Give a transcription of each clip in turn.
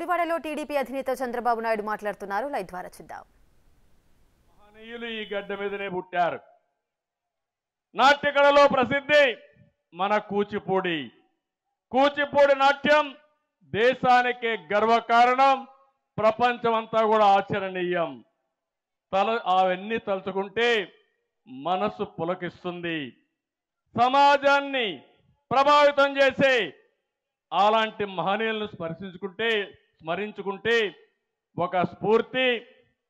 గుడివాడలో టీడీపీ అధినేత చంద్రబాబు నాయుడు మాట్లాడుతున్నారు. లైవ్ ద్వారా చూద్దాం. మహనీయులు ఈ గడ్డ మీదనే పుట్టారు. నాట్యకళలో ప్రసిద్ధి మన కూచిపూడి. కూచిపూడి నాట్యం దేశానికి గర్వకారణం, ప్రపంచమంతా కూడా ఆచరణీయం. అవన్నీ తలుచుకుంటే మనసు పులకిస్తుంది. సమాజాన్ని ప్రభావితం చేసే అలాంటి మహనీయులను స్మరించుకుంటే ఒక స్ఫూర్తి,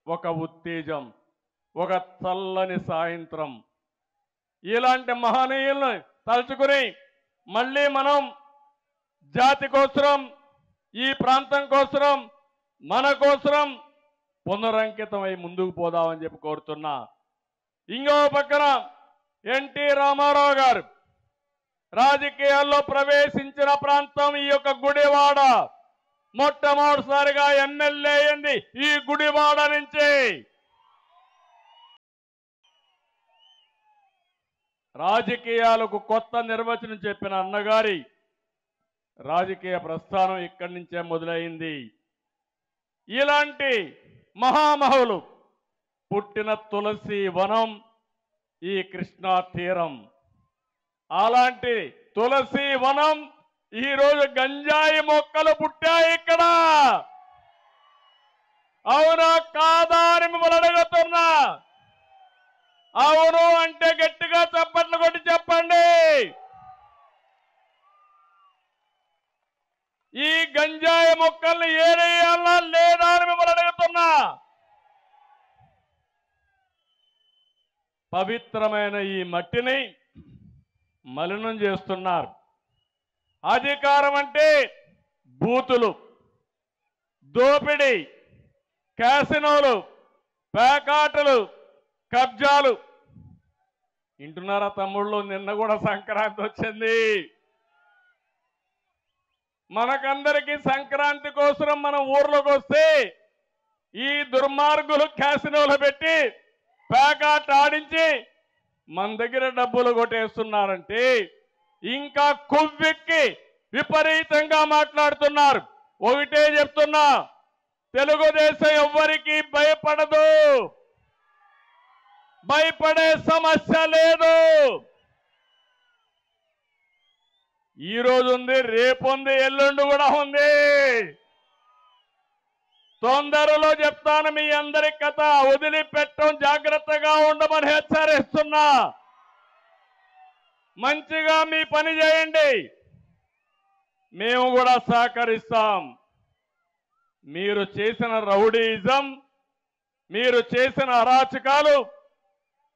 ఒక ఉత్తేజం, ఒక చల్లని సాయంత్రం. ఇలాంటి మహనీయులను తలుచుకుని మళ్ళీ మనం జాతి కోసం, ఈ ప్రాంతం కోసం, మన కోసం పునరంకితమై ముందుకు పోదామని చెప్పి కోరుతున్నా. ఇంకో పక్కన ఎన్టీ రామారావు గారు రాజకీయాల్లో ప్రవేశించిన ప్రాంతం ఈ యొక్క గుడివాడ. మొట్టమొదటిసారిగా ఎమ్మెల్యే అయింది ఈ గుడివాడ నుంచి. రాజకీయాలకు కొత్త నిర్వచనం చెప్పిన అన్నగారి రాజకీయ ప్రస్థానం ఇక్కడి నుంచే మొదలైంది. ఇలాంటి మహామహులు పుట్టిన తులసి వనం ఈ కృష్ణా తీరం. అలాంటి తులసి వనం ఈరోజు గంజాయి మొక్కలు పుట్టాయి ఇక్కడ. అవునా కాదా అని మిమ్మల్ని అడుగుతున్నా. అవును అంటే గట్టిగా చప్పట్లు కొట్టి చెప్పండి. ఈ గంజాయి మొక్కల్ని ఏరేయాలా లేదా అని మిమ్మల్ని అడుగుతున్నా. పవిత్రమైన ఈ మట్టిని మలినం చేస్తున్నారు. అధికారం అంటే బూతులు, దోపిడీ, క్యాసినోలు, పేకాటలు, కబ్జాలు. వింటున్నారా తమ్ముళ్ళు? నిన్న కూడా సంక్రాంతి వచ్చింది. మనకందరికీ సంక్రాంతి కోసం మనం ఊర్లోకి వస్తే ఈ దుర్మార్గులు క్యాసినోలు పెట్టి పేకాట ఆడించి మన దగ్గర డబ్బులు కొట్టేస్తున్నారంటే ఇంకా కొవ్వెక్కి విపరీతంగా మాట్లాడుతున్నారు. ఒకటే చెప్తున్నా, తెలుగుదేశం ఎవ్వరికీ భయపడదు. భయపడే సమస్య లేదు. ఈ రోజు ఉంది, రేపు ఉంది, ఎల్లుండి కూడా ఉంది. తొందరలో చెప్తాను మీ అందరి కథ. వదిలిపెట్టం, జాగ్రత్తగా ఉండమని హెచ్చరిస్తున్నా. మంచిగా మీ పని చేయండి, మేము కూడా సహకరిస్తాం. మీరు చేసిన రౌడీయిజం, మీరు చేసిన అరాచకాలు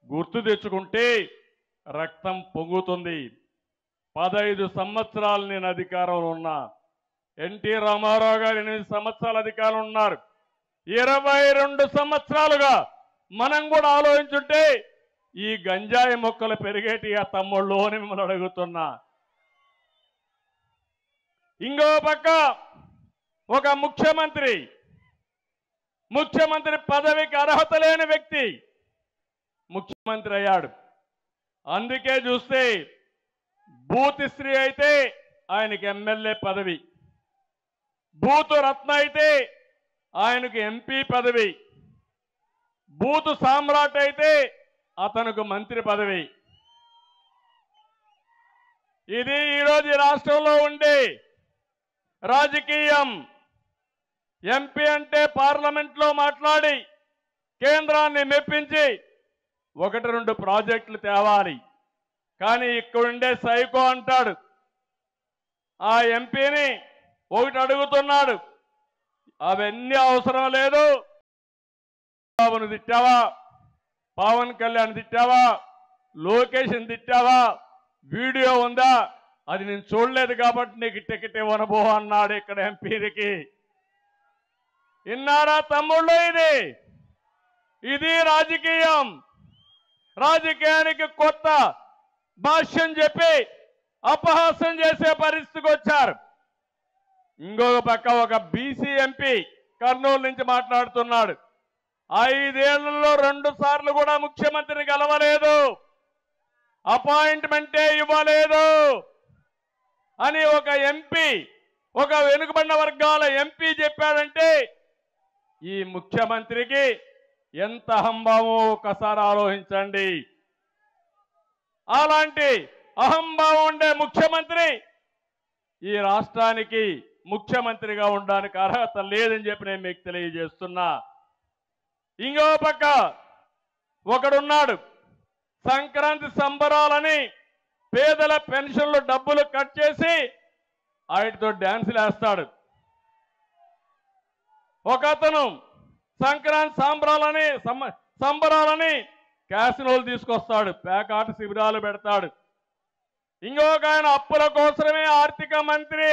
గుర్తు తెచ్చుకుంటే రక్తం పొంగుతుంది. 15 సంవత్సరాలు నేను అధికారంలో ఉన్నా. ఎన్టీ రామారావు గారు 8 సంవత్సరాల అధికారంలో ఉన్నారు. 22 సంవత్సరాలుగా మనం కూడా ఆలోచించుంటే ఈ గంజాయి మొక్కలు పెరిగేటి ఆ తమ్ముళ్ళు అని మిమ్మల్ని అడుగుతున్నా. ఇంకో పక్క ఒక ముఖ్యమంత్రి పదవికి అర్హత లేని వ్యక్తి ముఖ్యమంత్రి అయ్యాడు. అందుకే చూస్తే బూతిశ్రీ అయితే ఆయనకి ఎమ్మెల్యే పదవి, బూతు రత్న అయితే ఆయనకు ఎంపీ పదవి, బూతు సామ్రాట్ అయితే అతనికి మంత్రి పదవి. ఇది ఈరోజు రాష్ట్రంలో ఉండే రాజకీయం. ఎంపీ అంటే పార్లమెంట్లో మాట్లాడి కేంద్రాన్ని మెప్పించి 1-2 ప్రాజెక్టులు తేవాలి. కానీ ఇక్కడుండే సైకో అంటాడు, ఆ ఎంపీని ఒకటి అడుగుతున్నాడు, అవన్నీ అవసరం లేదు. బాబును తిట్టావా, పవన్ కళ్యాణ్ తిట్టావా, లోకేష్ని తిట్టావా, వీడియో ఉందా? అది నేను చూడలేదు కాబట్టి నీకు టికెట్ ఇవ్వనబో అన్నాడు ఇక్కడ ఎంపీకి. విన్నారా తమ్ముళ్ళు? ఇది రాజకీయం. రాజకీయానికి కొత్త భాష్యం చెప్పి అపహాస్యం చేసే పరిస్థితికి వచ్చారు. ఇంకొక పక్క ఒక బీసీ ఎంపీ కర్నూలు నుంచి మాట్లాడుతున్నాడు. 5 ఏళ్లలో 2 సార్లు కూడా ముఖ్యమంత్రిని గెలవలేదు, అపాయింట్మెంటే ఇవ్వలేదు అని ఒక ఎంపీ ఒక వెనుకబడిన వర్గాల ఎంపీ చెప్పాడంటే ఈ ముఖ్యమంత్రికి ఎంత అహంభావమో ఒకసారి ఆలోచించండి. అలాంటి అహంభావం ఉండే ముఖ్యమంత్రి ఈ రాష్ట్రానికి ముఖ్యమంత్రిగా ఉండడానికి అర్హత లేదని చెప్పి నేను మీకు తెలియజేస్తున్నా. ఇంకో పక్క ఒకడున్నాడు, సంక్రాంతి సంబరాలని పేదల పెన్షన్లు డబ్బులు కట్ చేసి వాటితో డ్యాన్సులు వేస్తాడు. ఒక అతను సంక్రాంతి సంబరాలని క్యాసినోలు తీసుకొస్తాడు, పేకాట శిబిరాలు పెడతాడు. ఇంకొక ఆయన అప్పుల కోసమే ఆర్థిక మంత్రి,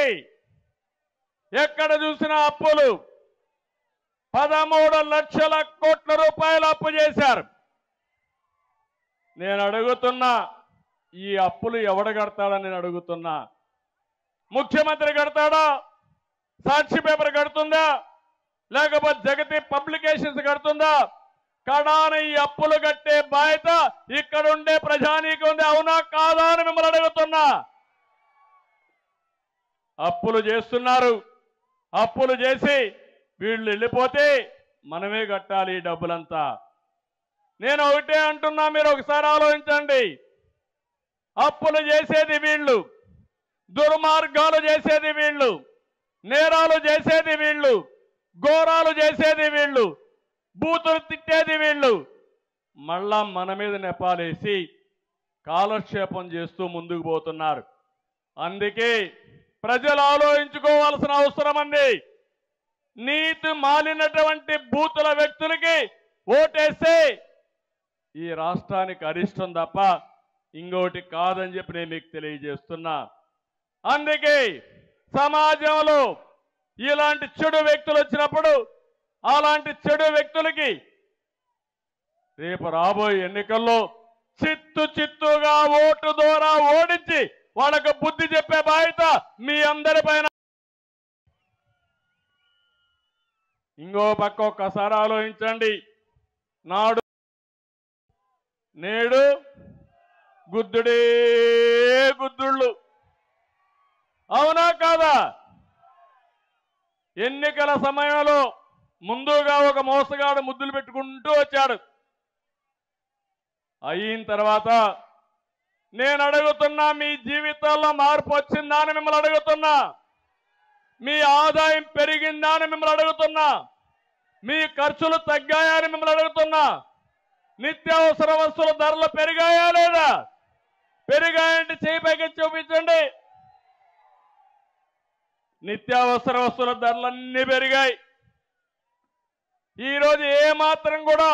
ఎక్కడ చూసినా అప్పులు. 13 లక్షల కోట్ల రూపాయలు అప్పు చేశారు. నేను అడుగుతున్నా, ఈ అప్పులు ఎవడు కడతాడని నేను అడుగుతున్నా. ముఖ్యమంత్రి కడతాడా? సాక్షి పేపర్ కడుతుందా? లేకపోతే జగతి పబ్లికేషన్స్ కడుతుందా? కడాన ఈ అప్పులు కట్టే బాధ్యత ఇక్కడుండే ప్రజానీకం ఉంది. అవునా కాదా అని మిమ్మల్ని అడుగుతున్నా. అప్పులు చేస్తున్నారు. అప్పులు చేసి వీళ్ళు వెళ్ళిపోతే మనమే కట్టాలి ఈ డబ్బులంతా. నేను ఒకటే అంటున్నా, మీరు ఒకసారి ఆలోచించండి. అప్పులు చేసేది వీళ్ళు, దుర్మార్గాలు చేసేది వీళ్ళు, నేరాలు చేసేది వీళ్ళు, ఘోరాలు చేసేది వీళ్ళు, బూతులు తిట్టేది వీళ్ళు. మళ్ళా మన మీద నెపాలేసి కాలక్షేపం చేస్తూ ముందుకు పోతున్నారు. అందుకే ప్రజలు ఆలోచించుకోవాల్సిన అవసరం ఉంది. నీతి మాలినటువంటి బూతుల వ్యక్తులకి ఓటేస్తే ఈ రాష్ట్రానికి అరిష్టం తప్ప ఇంకోటి కాదని చెప్పి నేను మీకు తెలియజేస్తున్నా. అందుకే సమాజంలో ఇలాంటి చెడు వ్యక్తులు వచ్చినప్పుడు అలాంటి చెడు వ్యక్తులకి రేపు రాబోయే ఎన్నికల్లో చిత్తుగా ఓటు ద్వారా ఓడించి వాళ్ళకు బుద్ధి చెప్పే బాధ్యత మీ అందరి పైన. ఇంకో పక్క ఒక్కసారి ఆలోచించండి. నాడు నేడు గుద్దుడే గుద్దుళ్ళు. అవునా కాదా? ఎన్నికల సమయంలో ముందుగా ఒక మోసగాడు ముద్దులు పెట్టుకుంటూ వచ్చాడు. అయిన తర్వాత నేను అడుగుతున్నా, మీ జీవితాల్లో మార్పు వచ్చిందా అని మిమ్మల్ని అడుగుతున్నా. మీ ఆదాయం పెరిగిందా అని మిమ్మల్ని అడుగుతున్నా. మీ ఖర్చులు తగ్గాయా అని మిమ్మల్ని అడుగుతున్నా. నిత్యావసర వస్తువుల ధరలు పెరిగాయా లేదా? పెరిగాయంటే చేయి పైకి చూపించండి. నిత్యావసర వస్తువుల ధరలన్నీ పెరిగాయి. ఈరోజు ఏ మాత్రం కూడా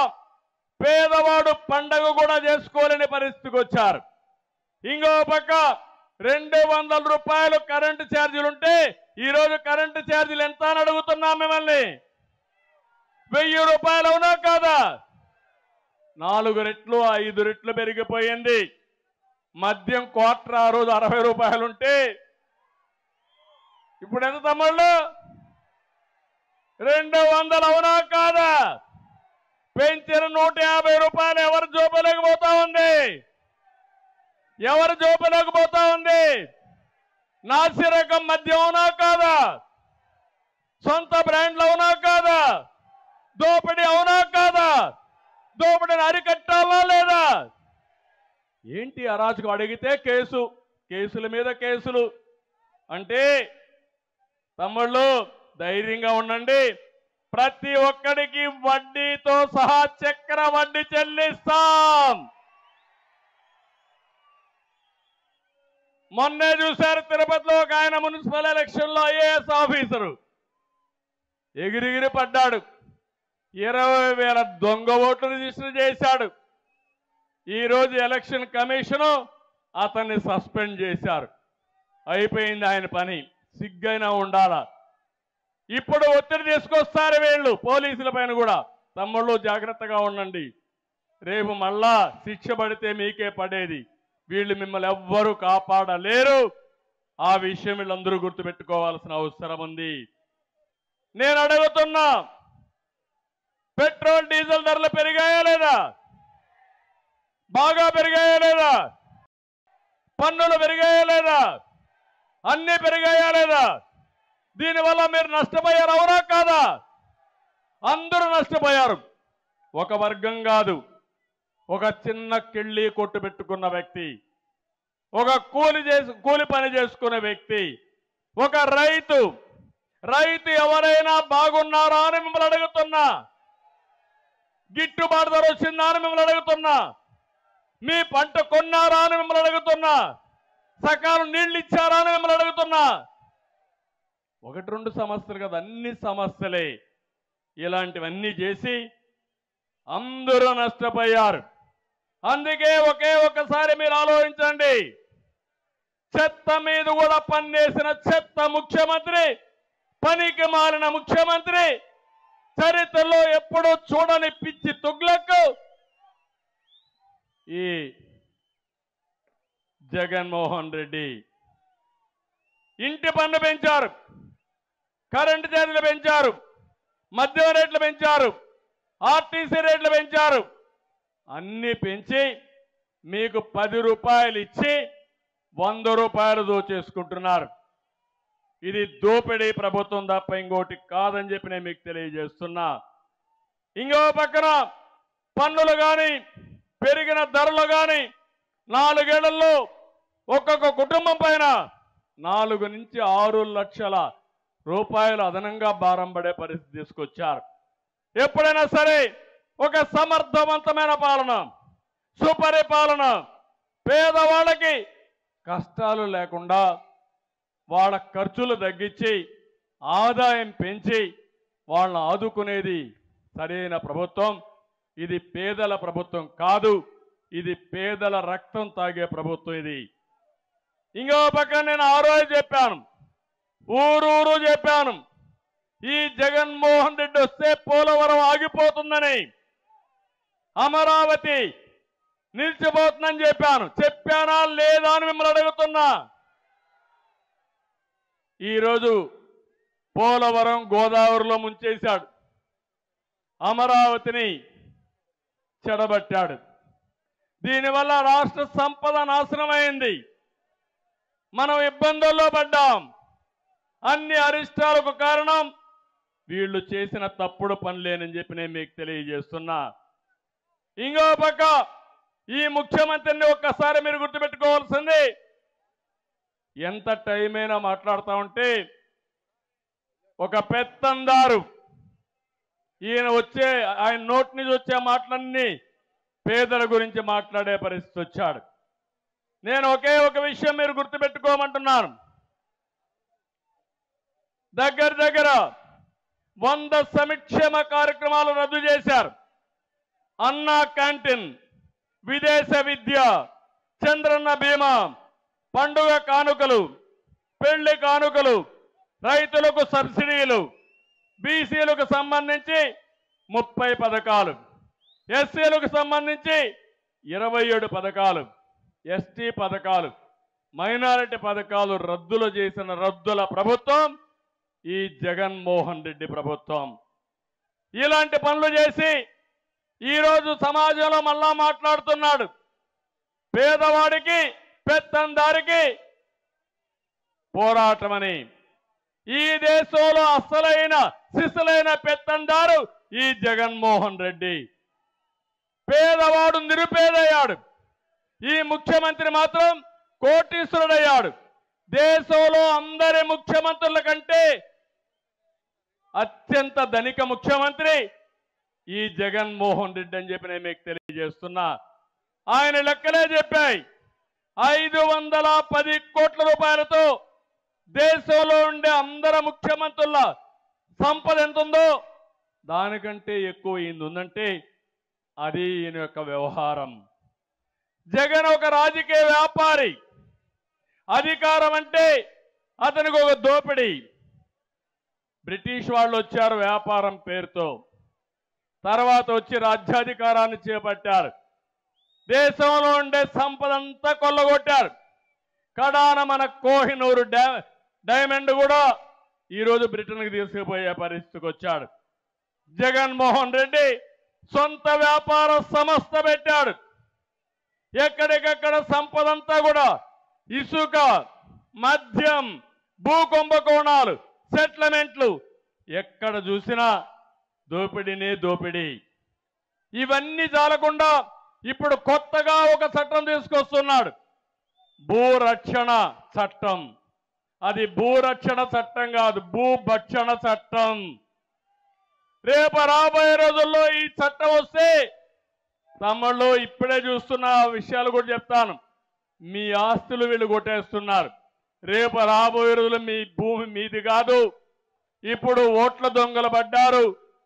పేదవాడు పండగ కూడా చేసుకోలేని పరిస్థితికి వచ్చారు. ఇంకో పక్క 200 రూపాయలు కరెంటు ఛార్జీలుంటే ఈరోజు కరెంటు ఛార్జీలు ఎంత అని అడుగుతున్నాం మిమ్మల్ని. 1000 రూపాయలు. అవునా కాదా? 4 రెట్లు 5 రెట్లు పెరిగిపోయింది. మద్యం క్వార్టర్ ఆ రోజు 60 రూపాయలుంటే ఇప్పుడు ఎంత తమ్ముళ్ళు? 200. అవునా కాదా? పెంచిన 150 రూపాయలు ఎవరు జోబులోకి పోతా ఉంది? ఎవరు జోబులోకి పోతా ఉంది? నాసిరకం మద్యం. అవునా కాదా? సొంత బ్రాండ్లు. అవునా కాదా? దోపిడీ. అవునా కాదా? దోపిడీని అరికట్టాలా లేదా? ఏంటి అరాచకం? అడిగితే కేసుల మీద కేసులు. అంటే తమ్ముళ్ళు ధైర్యంగా ఉండండి. ప్రతి ఒక్కడికి వడ్డీతో సహా చక్ర వడ్డీ చెల్లిస్తాం. మొన్నే చూశారు తిరుపతిలో ఒక ఆయన మున్సిపల్ ఎలక్షన్ లో ఐఏఎస్ ఆఫీసరు ఎగిరిగిరి పడ్డాడు. 20,000 దొంగ ఓట్లు రిజిస్టర్ చేశాడు. ఈరోజు ఎలక్షన్ కమిషను అతన్ని సస్పెండ్ చేశారు. అయిపోయింది ఆయన పని. సిగ్గైనా ఉండాలా. ఇప్పుడు ఒత్తిడి తీసుకొస్తారు వీళ్ళు పోలీసుల పైన కూడా. తమ్ముళ్ళు జాగ్రత్తగా ఉండండి. రేపు మళ్ళా శిక్ష పడితే మీకే పడేది. వీళ్ళు మిమ్మల్ని ఎవ్వరూ కాపాడలేరు. ఆ విషయం వీళ్ళందరూ గుర్తుపెట్టుకోవాల్సిన అవసరం ఉంది. నేను అడుగుతున్నా, పెట్రోల్ డీజిల్ ధరలు పెరిగాయా లేదా? బాగా పెరిగాయా లేదా? పన్నులు పెరిగాయా లేదా? అన్ని పెరిగాయా లేదా? దీనివల్ల మీరు నష్టపోయారు, అవునా కాదా? అందరూ నష్టపోయారు. ఒక వర్గం కాదు, ఒక చిన్న కిళ్ళి కొట్టు పెట్టుకున్న వ్యక్తి, ఒక కూలి పని చేసుకునే వ్యక్తి, ఒక రైతు ఎవరైనా బాగున్నారా అని మిమ్మల్ని అడుగుతున్నా. గిట్టుబాటు ధర వచ్చిందా అని మిమ్మల్ని అడుగుతున్నా. మీ పంట కొన్నారా అని మిమ్మల్ని అడుగుతున్నా. సకాలం నీళ్లు ఇచ్చారా అని మిమ్మల్ని అడుగుతున్నా. ఒకటి రెండు సమస్యలు కదా, అన్ని సమస్యలే. ఇలాంటివన్నీ చేసి అందరూ నష్టపోయారు. అందుకే ఒక్కసారి మీరు ఆలోచించండి. చెత్త మీద కూడా పన్నేసిన చెత్త ముఖ్యమంత్రి, పనికి మారిన ముఖ్యమంత్రి, చరిత్రలో ఎప్పుడూ చూడని పిచ్చి తుగ్లక్ ఈ జగన్మోహన్ రెడ్డి. ఇంటి పన్ను పెంచారు, కరెంటు ఛార్జీలు పెంచారు, మద్యం రేట్లు పెంచారు, ఆర్టీసీ రేట్లు పెంచారు. అన్ని పెంచి మీకు 10 రూపాయలు ఇచ్చి 100 రూపాయలు దోచేసుకుంటున్నారు. ఇది దోపిడీ ప్రభుత్వం తప్ప ఇంకోటి కాదని చెప్పి నేను మీకు తెలియజేస్తున్నా. ఇంకో పక్కన పన్నులు కానీ, పెరిగిన ధరలు కానీ 4 ఏళ్లలో ఒక్కొక్క కుటుంబం పైన 4 నుంచి 6 లక్షల రూపాయలు అదనంగా భారం పడే పరిస్థితి తీసుకొచ్చారు. ఎప్పుడైనా సరే ఒక సమర్థవంతమైన పాలన, సుపరిపాలన, పేదవాళ్ళకి కష్టాలు లేకుండా వాళ్ళ ఖర్చులు తగ్గించి ఆదాయం పెంచి వాళ్ళని ఆదుకునేది సరైన ప్రభుత్వం. ఇది పేదల ప్రభుత్వం కాదు, ఇది పేదల రక్తం తాగే ప్రభుత్వం. ఇది ఇంకో పక్కన నేను ఆ రోజు చెప్పాను, ఊరూరు చెప్పాను, ఈ జగన్మోహన్ రెడ్డి వస్తే పోలవరం ఆగిపోతుందని, అమరావతి నిలిచిపోతుందని చెప్పాను. చెప్పానా లేదా అని మిమ్మల్ని అడుగుతున్నా. ఈరోజు పోలవరం గోదావరిలో ముంచేశాడు, అమరావతిని చెడబట్టాడు. దీనివల్ల రాష్ట్ర సంపద నాశనమైంది. మనం ఇబ్బందుల్లో పడ్డాం. అన్ని అరిష్టాలకు కారణం వీళ్ళు చేసిన తప్పుడు పనులేనని చెప్పి నేను మీకు తెలియజేస్తున్నా. ఇంకో పక్క ఈ ముఖ్యమంత్రిని ఒక్కసారి మీరు గుర్తుపెట్టుకోవాల్సింది, ఎంత టైం అయినా మాట్లాడుతూ ఉంటే ఒక పెత్తందారు, ఆయన నోటి నుంచి వచ్చే మాటలన్నీ పేదల గురించి మాట్లాడే పరిస్థితి వచ్చాడు. నేను ఒక విషయం మీరు గుర్తుపెట్టుకోమంటున్నాను. దగ్గర 100 సంక్షేమ కార్యక్రమాలు రద్దు చేశారు. అన్నా క్యాంటీన్, విదేశ విద్య, చంద్రన్న బీమా, పండుగ కానుకలు, పెళ్లి కానుకలు, రైతులకు సబ్సిడీలు, బీసీలకు సంబంధించి 30 పథకాలు, ఎస్సీలకు సంబంధించి 27 పథకాలు, ఎస్టీ పథకాలు, మైనారిటీ పథకాలు రద్దులు చేసిన రద్దుల ప్రభుత్వం ఈ జగన్మోహన్ రెడ్డి ప్రభుత్వం. ఇలాంటి పనులు చేసి ఈరోజు సమాజంలో మళ్ళా మాట్లాడుతున్నాడు. పేదవాడికి, పెత్తందారికి పోరాటమని. ఈ దేశంలో అసలైన సిసలైన పెత్తందారు ఈ జగన్మోహన్ రెడ్డి. పేదవాడు నిరుపేదయ్యాడు. ఈ ముఖ్యమంత్రి మాత్రం కోటీశ్వరుడయ్యాడు. దేశంలో అందరి ముఖ్యమంత్రుల కంటే అత్యంత ధనిక ముఖ్యమంత్రి ఈ జగన్మోహన్ రెడ్డి అని చెప్పి నేను మీకు తెలియజేస్తున్నా. ఆయన లెక్కలే చెప్పాయి. 510 కోట్ల రూపాయలతో దేశంలో ఉండే అందరి ముఖ్యమంత్రుల సంపద ఎంత ఉందో దానికంటే ఎక్కువ ఈయన ఉందంటే అది ఈయన యొక్క వ్యవహారం. జగన్ ఒక రాజకీయ వ్యాపారి. అధికారం అంటే అతనికి ఒక దోపిడీ. బ్రిటిష్ వాళ్ళు వచ్చారు వ్యాపారం పేరుతో, తర్వాత వచ్చి రాజ్యాధికారాన్ని చేపట్టారు. దేశంలో ఉండే సంపద అంతా కొల్లగొట్టారు. కడాన మన కోహినూరు డైమండ్ కూడా ఈరోజు బ్రిటన్కి తీసుకుపోయే పరిస్థితికి వచ్చాడు. జగన్మోహన్ రెడ్డి సొంత వ్యాపార సంస్థ పెట్టాడు. ఎక్కడికక్కడ సంపదంతా కూడా ఇసుక, మద్యం, భూ కుంభకోణాలు, సెటిల్మెంట్లు, ఎక్కడ చూసినా దోపిడీనే దోపిడీ. ఇవన్నీ చాలకుండా ఇప్పుడు కొత్తగా ఒక చట్టం తీసుకొస్తున్నాడు, భూరక్షణ చట్టం. అది భూరక్షణ చట్టం కాదు, భూభక్షణ చట్టం. రేపు రాబోయే రోజుల్లో ఈ చట్టం వస్తే తమ్ముళ్ళు ఇప్పుడే చూస్తున్న విషయాలు కూడా చెప్తాను. మీ ఆస్తులు వీళ్ళు కొట్టేస్తున్నారు. రేపు రాబోయే రోజుల్లో మీ భూమి మీది కాదు. ఇప్పుడు ఓట్ల దొంగలు పడ్డారు,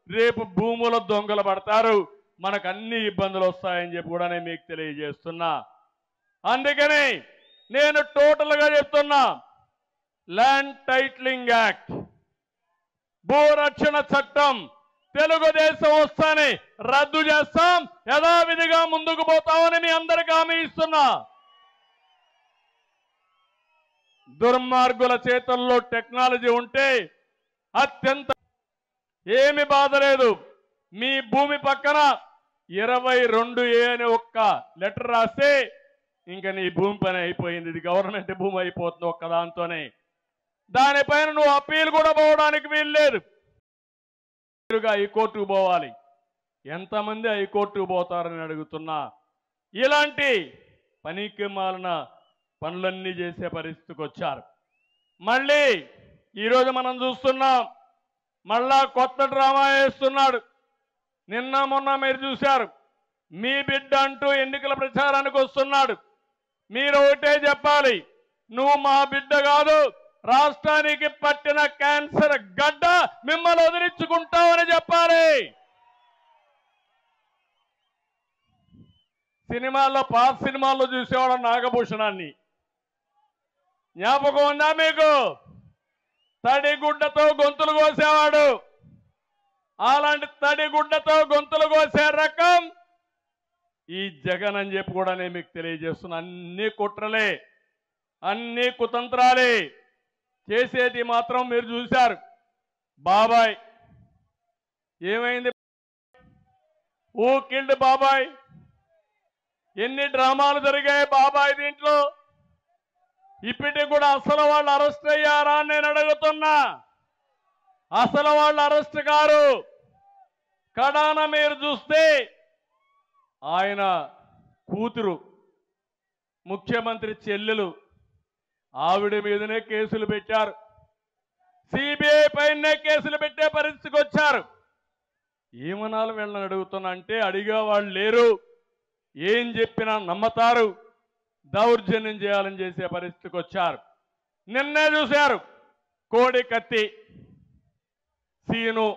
రేపు భూముల దొంగలు పడతారు. మనకు అన్ని ఇబ్బందులు వస్తాయని చెప్పి కూడా నేను మీకు తెలియజేస్తున్నా. అందుకని నేను టోటల్గా చెప్తున్నా, ల్యాండ్ టైటిలింగ్ యాక్ట్, భూరక్షణ చట్టం తెలుగుదేశం వస్తానే రద్దు చేస్తాం, యథావిధిగా ముందుకు పోతామని మీ అందరికీ హామీ ఇస్తున్నా. దుర్మార్గుల చేతుల్లో టెక్నాలజీ ఉంటే అత్యంత ఏమి బాధ లేదు. మీ భూమి పక్కన 22A అని ఒక్క లెటర్ రాస్తే ఇంకా నీ భూమి పని అయిపోయింది. ఇది గవర్నమెంట్ భూమి అయిపోతుంది ఒక్క దాంతోనే. దానిపైన నువ్వు అప్పీల్ కూడా పోవడానికి వీలు లేదు. హైకోర్టుకు పోవాలి. ఎంతమంది హైకోర్టుకు పోతారని అడుగుతున్నా. ఇలాంటి పనికి మాలిన పనులన్నీ చేసే పరిస్థితికి వచ్చారు. మళ్ళీ ఈరోజు మనం చూస్తున్నాం, మళ్ళా కొత్త డ్రామా వేస్తున్నాడు. నిన్న మొన్న మీరు చూశారు, మీ బిడ్డ అంటూ ఎన్నికల ప్రచారానికి వస్తున్నాడు. మీరు ఒకటే చెప్పాలి, నువ్వు మా బిడ్డ కాదు, రాష్ట్రానికి పట్టిన క్యాన్సర్ గడ్డ, మిమ్మల్ని వదిలించుకుంటామని చెప్పాలి. సినిమాల్లో పాత సినిమాల్లో చూసేవాడు నాగభూషణాన్ని, జ్ఞాపకం ఉందా మీకు? తడిగుడ్డతో గొంతులు కోసేవాడు. అలాంటి తడిగుడ్డతో గొంతులు కోసే రకం ఈ జగన్ అని చెప్పి కూడా నేను మీకు తెలియజేస్తున్నా. అన్ని కుట్రలే, అన్ని కుతంత్రాలే. చేసేది మాత్రం మీరు చూశారు. బాబాయ్ ఏమైంది? ఊ కిల్డ్ బాబాయ్. ఎన్ని డ్రామాలు జరిగాయి బాబాయ్ దీంట్లో. ఇప్పటికి కూడా అసలు వాళ్ళు అరెస్ట్ అయ్యారా అని నేను అడుగుతున్నా. అసలు వాళ్ళు అరెస్ట్ కారు. కడాన మీరు చూస్తే ఆయన కూతురు, ముఖ్యమంత్రి చెల్లెలు, ఆవిడ మీదనే కేసులు పెట్టారు. సిబిఐ పైనే కేసులు పెట్టే పరిస్థితికి వచ్చారు. ఏమనాలి వీళ్ళని అడుగుతున్నా అంటే, అడిగే వాళ్ళు లేరు, ఏం చెప్పినా నమ్మతారు, దౌర్జన్యం చేయాలని చేసే పరిస్థితికి వచ్చారు. నిన్నే చూశారు కోడి కత్తి సీను.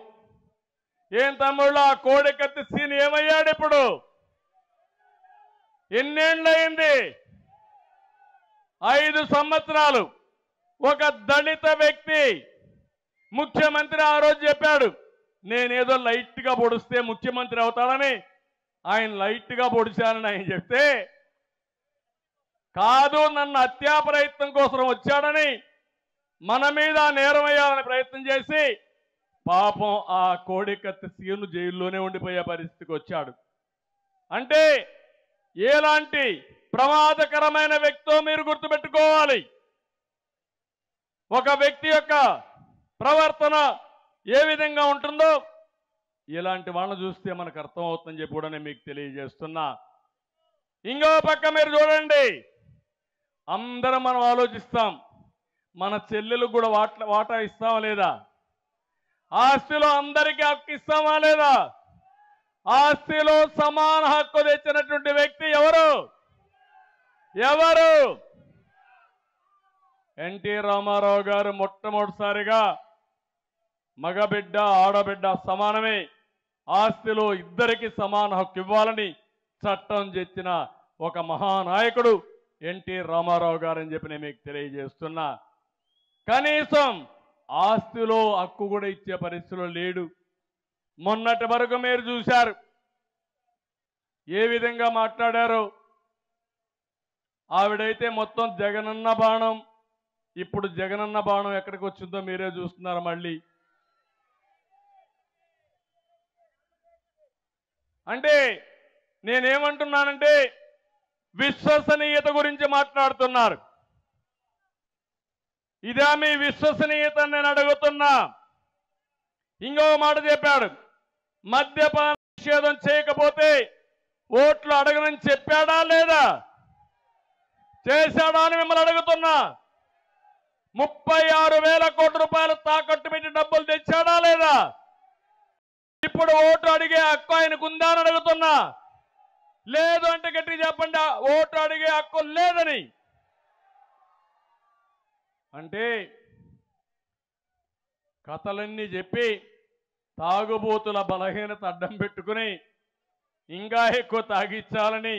ఏం తమ్ముళ్ళు, ఆ కోడి కత్తి సీను ఏమయ్యాడు ఇప్పుడు? ఎన్నేళ్ళయింది? 5 సంవత్సరాలు. ఒక దళిత వ్యక్తి ముఖ్యమంత్రి ఆ రోజు చెప్పాడు, నేనేదో లైట్గా పొడిస్తే ముఖ్యమంత్రి అవుతాడని. ఆయన లైట్గా పొడిచానని ఆయన చెప్తే, కాదు నన్ను హత్యా ప్రయత్నం కోసం వచ్చాడని మన మీద నేరం వేయాలని ప్రయత్నం చేసి పాపం ఆ కోడికత్తి సీను జైల్లోనే ఉండిపోయే పరిస్థితికి వచ్చాడు. అంటే ఎలాంటి ప్రమాదకరమైన వ్యక్తో మీరు గుర్తుపెట్టుకోవాలి. ఒక వ్యక్తి యొక్క ప్రవర్తన ఏ విధంగా ఉంటుందో ఇలాంటి వాళ్ళని చూస్తే మనకు అర్థమవుతుందని చెప్పి కూడా నేను మీకు తెలియజేస్తున్నా. ఇంకో పక్క మీరు చూడండి, అందరం మనం ఆలోచిస్తాం, మన చెల్లెలకు కూడా వాటా ఇస్తామా లేదా? ఆస్తిలో అందరికీ హక్కు ఇస్తామా లేదా? ఆస్తిలో సమాన హక్కు తెచ్చినటువంటి వ్యక్తి ఎవరు? ఎన్టీ రామారావు గారు మొట్టమొదటిసారిగా మగబిడ్డ ఆడబిడ్డ సమానమే, ఆస్తిలో ఇద్దరికి సమాన హక్కు ఇవ్వాలని చట్టం తెచ్చిన ఒక మహానాయకుడు ఎన్టీ రామారావు గారు అని చెప్పి నేను మీకు తెలియజేస్తున్నా. కనీసం ఆస్తిలో హక్కు కూడా ఇచ్చే పరిస్థితిలో లేడు. మొన్నటి వరకు మీరు చూశారు ఏ విధంగా మాట్లాడారో. ఆవిడైతే మొత్తం జగనన్న బాణం. ఇప్పుడు జగనన్న బాణం ఎక్కడికి వచ్చిందో మీరే చూస్తున్నారు. మళ్ళీ అంటే నేనేమంటున్నానంటే, విశ్వసనీయత గురించి మాట్లాడుతున్నారు. ఇదా మీ విశ్వసనీయత నేను అడుగుతున్నా. ఇంకో మాట చెప్పాడు, మద్యపాన నిషేధం చేయకపోతే ఓట్లు అడగనని చెప్పాడా లేదా? చేశాడా అని మిమ్మల్ని అడుగుతున్నా. 36,000 కోట్ల రూపాయలు తాకట్టు పెట్టి డబ్బులు తెచ్చాడా లేదా? ఇప్పుడు ఓటు అడిగే హక్కు ఆయనకు ఉందా అని అడుగుతున్నా. లేదు అంటే గట్టిగా చెప్పండి, ఓటు అడిగే హక్కు లేదని. అంటే కథలన్నీ చెప్పి తాగుబోతుల బలహీనత అడ్డం పెట్టుకుని ఇంకా ఎక్కువ తాగిచ్చాలని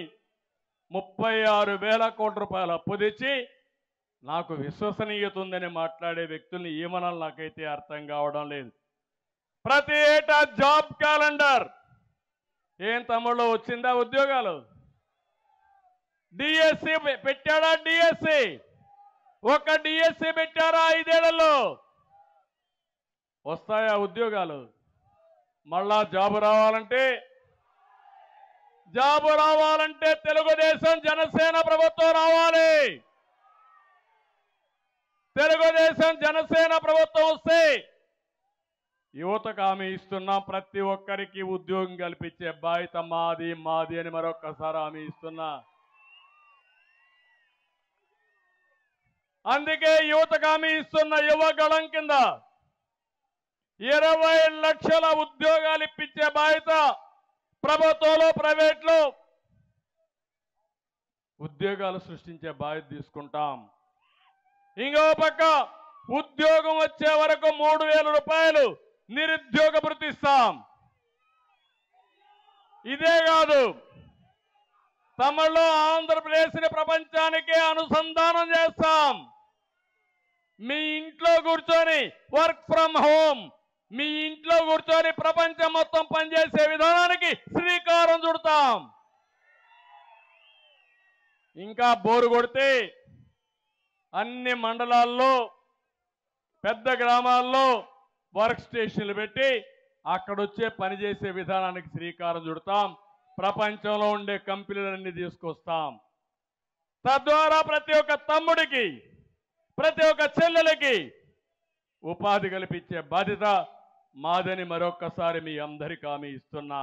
36,000 కోట్ల రూపాయలు అప్పు తెచ్చి నాకు విశ్వసనీయత ఉందని మాట్లాడే వ్యక్తుల్ని ఏమనాలి నాకైతే అర్థం కావడం లేదు. ప్రతి ఏటా జాబ్ క్యాలెండర్ ఏం తమ్ముళ్ళు వచ్చిందా ఉద్యోగాలు? డిఎస్సి పెట్టాడా? డిఎస్సి ఒక డిఎస్సి పెట్టారా 5 ఏళ్లలో? వస్తాయా ఉద్యోగాలు? మళ్ళా జాబు రావాలంటే తెలుగుదేశం జనసేన ప్రభుత్వం రావాలి. తెలుగుదేశం జనసేన ప్రభుత్వం వస్తే యువతకు హామీ ఇస్తున్నాం, ప్రతి ఒక్కరికి ఉద్యోగం కల్పించే బాధ్యత మాది అని మరొక్కసారి హామీ ఇస్తున్నా. అందుకే యువతకు హామీ ఇస్తున్న యువగళం కింద 20 లక్షల ఉద్యోగాలు ఇప్పించే బాధ్యత ప్రభుత్వంలో ప్రైవేట్లో ఉద్యోగాలు సృష్టించే బాధ్యత తీసుకుంటాం. ఇంకో పక్క ఉద్యోగం వచ్చే వరకు 3,000 రూపాయలు నిరుద్యోగ భృతి ఇస్తాం. ఇదే కాదు, తమలో ఆంధ్రప్రదేశ్ని ప్రపంచానికే అనుసంధానం చేస్తాం. మీ ఇంట్లో కూర్చొని వర్క్ ఫ్రమ్ హోమ్, మీ ఇంట్లో కూర్చొని ప్రపంచం మొత్తం పనిచేసే విధానానికి శ్రీకారం చుడతాం. ఇంకా బోరు కొడితే అన్ని మండలాల్లో పెద్ద గ్రామాల్లో వర్క్ స్టేషన్లు పెట్టి అక్కడొచ్చే పనిచేసే విధానానికి శ్రీకారం చుడతాం. ప్రపంచంలో ఉండే కంపెనీలన్నీ తీసుకొస్తాం. తద్వారా ప్రతి ఒక్క తమ్ముడికి, ప్రతి ఒక్క చెల్లెలకి ఉపాధి కల్పించే బాధ్యత మాదని మరొక్కసారి మీ అందరికీ హామీ ఇస్తున్నా.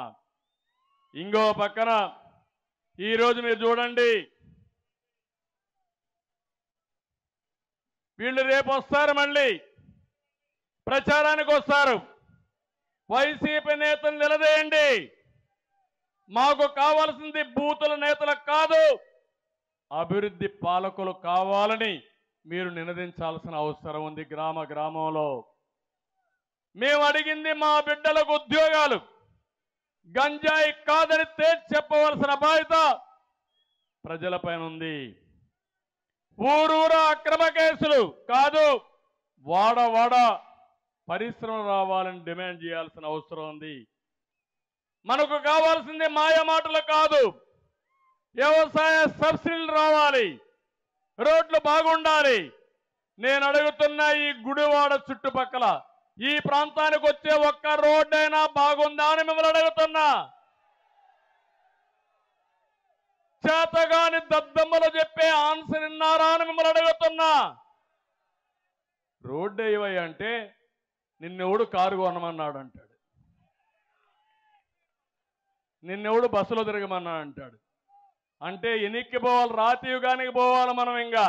ఇంకో పక్కన ఈరోజు మీరు చూడండి, వీళ్ళు రేపు వస్తారు, మళ్ళీ ప్రచారానికి వస్తారు. వైసీపీ నేతలు నిలదీయండి. మాకు కావాల్సింది బూతుల నేతలకు కాదు, అభివృద్ధి పాలకులు కావాలని మీరు నినదించాల్సిన అవసరం ఉంది. గ్రామంలో మేము అడిగింది మా బిడ్డలకు ఉద్యోగాలు, గంజాయి కాదని తేల్చి చెప్పవలసిన బాధ్యత ప్రజలపైన ఉంది. ఊరూరా అక్రమ కేసులు కాదు, వాడ పరిశ్రమ రావాలని డిమాండ్ చేయాల్సిన అవసరం ఉంది. మనకు కావాల్సింది మాయ మాటలు కాదు, వ్యవసాయ సబ్సిడీలు రావాలి, రోడ్లు బాగుండాలి. నేను అడుగుతున్న ఈ గుడివాడ చుట్టుపక్కల ఈ ప్రాంతానికి వచ్చే ఒక్క రోడ్డైనా బాగుందా అని మిమ్మల్ని అడుగుతున్నా. చేతగాని దద్దమ్మలు చెప్పే ఆన్సర్ విన్నారా అని మిమ్మల్ని అడుగుతున్నా. రోడ్డు ఏవయ్య అంటే నిన్నెవడు కారు కొనమన్నాడు అంటాడు, నిన్నెవడు బస్సులో తిరగమన్నాడు అంటాడు. అంటే ఎన్నికి పోవాలి, రాతి యుగానికి పోవాలి మనం. ఇంకా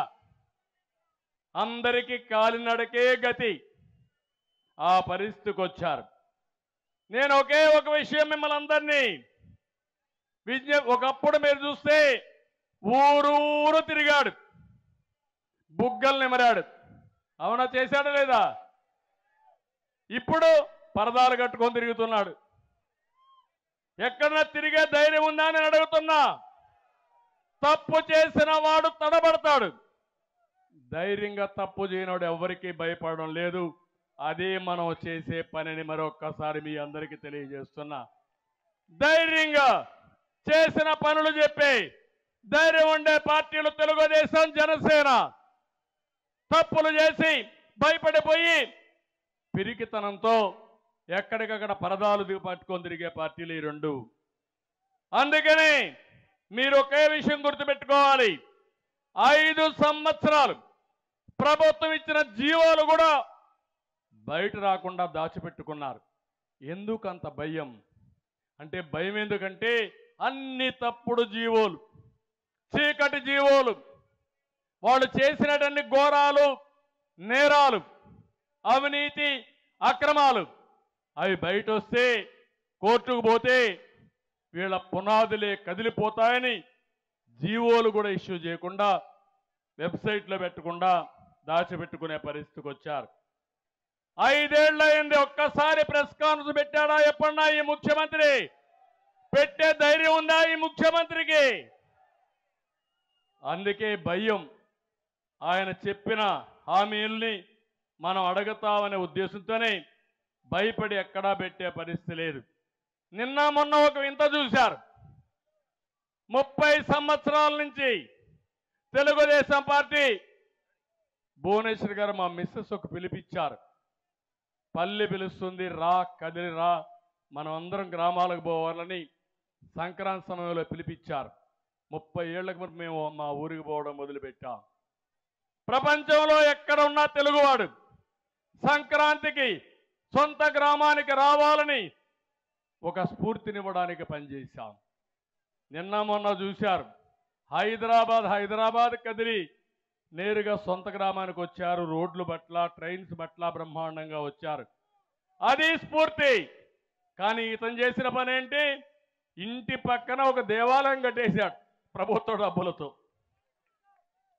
అందరికీ కాలినడకే గతి. ఆ పరిస్థితికి వచ్చారు. నేను ఒకే ఒక విషయం మిమ్మల్ని అందరినీ ఒకప్పుడు మీరు చూస్తే ఊరూరు తిరిగాడు, బుగ్గలు నిమరాడు. అవునా, చేశాడా లేదా? ఇప్పుడు పరదాలు కట్టుకొని తిరుగుతున్నాడు. ఎక్కడన్నా తిరిగే ధైర్యం ఉందా అని అడుగుతున్నా. తప్పు చేసిన వాడు తడబడతాడు, ధైర్యంగా తప్పు చేయనవాడు ఎవరికీ భయపడడం లేదు. అదే మనం చేసే పనిని మరొక్కసారి మీ అందరికీ తెలియజేస్తున్నా. ధైర్యంగా చేసిన పనులు చెప్పి ధైర్యం ఉండే పార్టీలు తెలుగుదేశం, జనసేన. తప్పులు చేసి భయపడిపోయి పిరికితనంతో ఎక్కడికక్కడ పరదాలు పట్టుకొని తిరిగే పార్టీలు ఈ రెండు. అందుకని మీరు ఒకే విషయం గుర్తుపెట్టుకోవాలి, 5 సంవత్సరాలు ప్రభుత్వం ఇచ్చిన జీవోలు కూడా బయట రాకుండా దాచిపెట్టుకున్నారు. ఎందుకంత భయం అంటే, భయం ఎందుకంటే అన్ని తప్పుడు జీవోలు, చీకటి జీవోలు, వాళ్ళు చేసినటువంటి ఘోరాలు, నేరాలు, అవినీతి, అక్రమాలు అవి బయట వస్తే, కోర్టుకు పోతే వీళ్ళ పునాదులే కదిలిపోతాయని జీవోలు కూడా ఇష్యూ చేయకుండా, వెబ్సైట్లో పెట్టకుండా దాచిపెట్టుకునే పరిస్థితికి వచ్చారు. 5 ఏళ్ళయింది, ఒక్కసారి ప్రెస్ కాన్ఫరెన్స్ పెట్టాడా ఎప్పుడన్నా ఈ ముఖ్యమంత్రి? పెట్టే ధైర్యం ఉందా ఈ ముఖ్యమంత్రికి? అందుకే భయం. ఆయన చెప్పిన హామీల్ని మనం అడుగుతామనే ఉద్దేశంతోనే భయపడి ఎక్కడా పెట్టే పరిస్థితి లేదు. నిన్న మొన్న ఒక వింత చూశారు. 30 సంవత్సరాల నుంచి తెలుగుదేశం పార్టీ, భువనేశ్వర్ గారు మా మిస్సెస్ ఒక పిలిపిచ్చారు. పల్లె పిలుస్తుంది, రా, కదిలి రా, మనం అందరం గ్రామాలకు పోవాలని సంక్రాంతి సమయంలో పిలిపించారు. 30 ఏళ్లకు ముందు మేము మా ఊరికి పోవడం మొదలుపెట్టాం. ప్రపంచంలో ఎక్కడ ఉన్నా తెలుగువాడు సంక్రాంతికి సొంత గ్రామానికి రావాలని ఒక స్ఫూర్తినివ్వడానికి పనిచేశాం. నిన్న మొన్న చూశారు, హైదరాబాద్ కదిలి నేరుగా సొంత గ్రామానికి వచ్చారు. రోడ్లు పట్ల, ట్రైన్స్ పట్ల బ్రహ్మాండంగా వచ్చారు. అది స్ఫూర్తి. కానీ ఇతను చేసిన పని ఏంటి? ఇంటి పక్కన ఒక దేవాలయం కట్టేశాడు ప్రభుత్వ డబ్బులతో.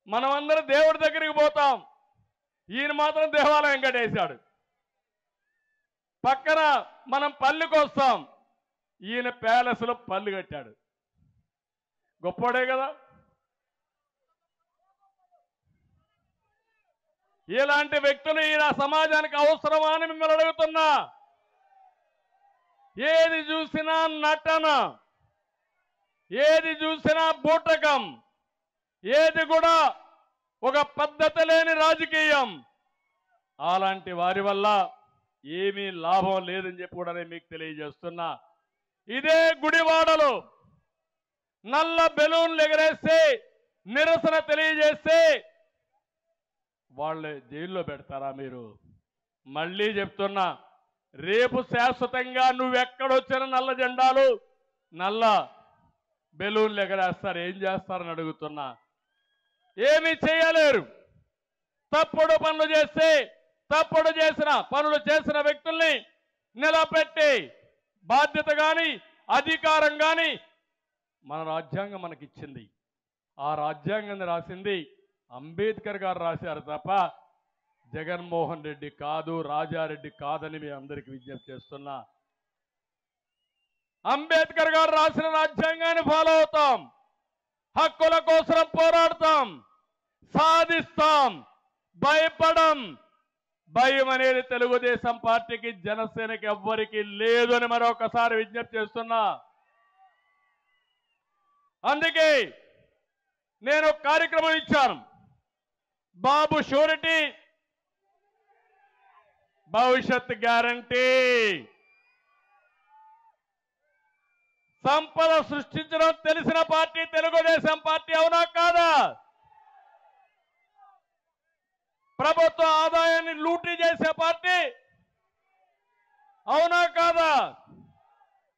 మనమందరం దేవుడి దగ్గరికి పోతాం, ఈయన మాత్రం దేవాలయం కట్టేశాడు. పక్కన మనం పల్లికి వస్తాం, ఈయన ప్యాలెస్లో పల్లి కట్టాడు. గొప్పవాడే కదా. ఇలాంటి వ్యక్తులు ఈ సమాజానికి అవసరమా అని మిమ్మల్ని అడుగుతున్నా. ఏది చూసినా నటన, ఏది చూసినా బూటకం, ఏది కూడా ఒక పద్ధతి లేని రాజకీయం. అలాంటి వారి వల్ల ఏమీ లాభం లేదని చెప్పి కూడా నేను మీకు తెలియజేస్తున్నా. ఇదే గుడివాడలో నల్ల బెలూన్లు ఎగరేస్తే, నిరసన తెలియజేస్తే వాళ్ళే జైల్లో పెడతారా మీరు? మళ్ళీ చెప్తున్నా, రేపు శాశ్వతంగా నువ్వెక్కడొచ్చిన నల్ల జెండాలు, నల్ల బెలూన్లు ఎగరేస్తారు. ఏం చేస్తారని అడుగుతున్నా. ఏమీ చేయలేరు. తప్పుడు పనులు చేస్తే, తప్పుడు పనులు చేసిన వ్యక్తుల్ని నిలబెట్టి బాధ్యత కానీ, అధికారం కానీ మన రాజ్యాంగం మనకిచ్చింది. ఆ రాజ్యాంగాన్ని రాసింది అంబేద్కర్ గారు రాశారు తప్ప జగన్మోహన్ రెడ్డి కాదు, రాజారెడ్డి కాదని మీ అందరికీ విజ్ఞప్తి చేస్తున్నా. అంబేద్కర్ గారు రాసిన రాజ్యాంగాన్ని ఫాలో అవుతాం, హక్కుల కోసం పోరాడతాం, సాధిస్తాం, భయపడం. భయం అనేది తెలుగుదేశం పార్టీకి, జనసేనకి ఎవ్వరికి లేదు అని మరొకసారి విజ్ఞప్తి చేస్తున్నా. అందుకే నేను ఒక కార్యక్రమం ఇచ్చాను. బాబు షూరిటీ, భవిష్యత్ గ్యారంటీ. సంపద సృష్టించడం తెలిసిన పార్టీ తెలుగుదేశం పార్టీ, అవునా కాదా? ప్రభుత్వ ఆదాయాన్ని లూటీ చేసే పార్టీ, అవునా కాదా?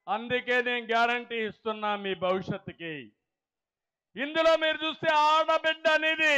అందుకే నేను గ్యారంటీ ఇస్తున్నా మీ భవిష్యత్తుకి. ఇందులో మీరు చూస్తే ఆడబిడ్డ అనేది